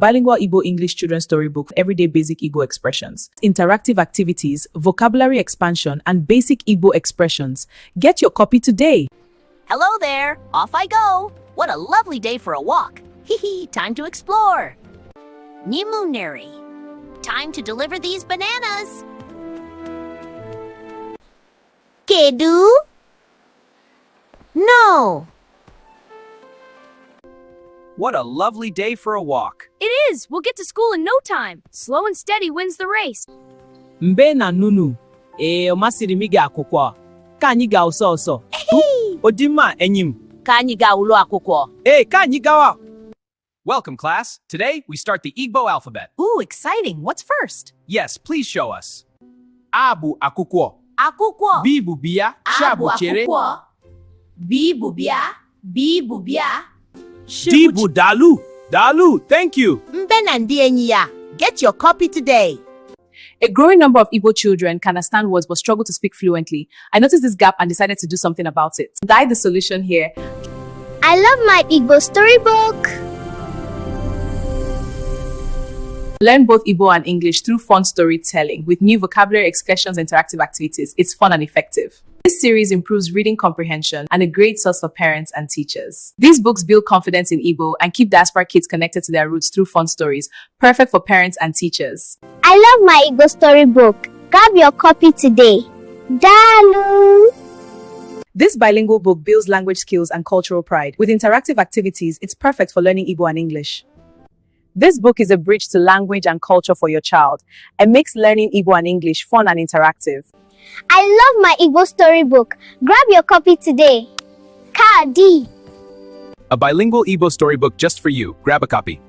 bilingual Igbo-English children's storybook for everyday basic Igbo expressions, interactive activities, vocabulary expansion, and basic Igbo expressions. Get your copy today. Hello there, off I go. What a lovely day for a walk. Hee time to explore. Nimuneri. Time to deliver these bananas. Kedu? No. What a lovely day for a walk. It is! We'll get to school in no time. Slow and steady wins the race. Mbe na nunu. O masịrị m ịga akwụkwọ. Ka anyị gaa ọsọ ọsọ. Odimma enyim. Ka anyị gaa ụlọ akwụkwọ. Ka anyị gawa. Welcome, class. Today, we start the Igbo alphabet. Ooh, exciting. What's first? Yes, please show us. A bụ akwụkwọ. Akwụkwọ. B bụ bịa. Cha bụ chere. B bụ bịa. B bụ bịa. D bụ dalu. Dalu, thank you. Mbe na ndị enyi ya. Get your copy today. A growing number of Igbo children can understand words but struggle to speak fluently. I noticed this gap and decided to do something about it. To guide the solution here. I love my Igbo storybook. Learn both Igbo and English through fun storytelling with new vocabulary, expressions, and interactive activities. It's fun and effective. This series improves reading comprehension and a great source for parents and teachers. These books build confidence in Igbo and keep diaspora kids connected to their roots through fun stories, perfect for parents and teachers. I love my Igbo storybook. Grab your copy today. Dalu! This bilingual book builds language skills and cultural pride. With interactive activities, it's perfect for learning Igbo and English. This book is a bridge to language and culture for your child and makes learning Igbo and English fun and interactive. I love my Igbo storybook. Grab your copy today. Kadi! A bilingual Igbo storybook just for you. Grab a copy.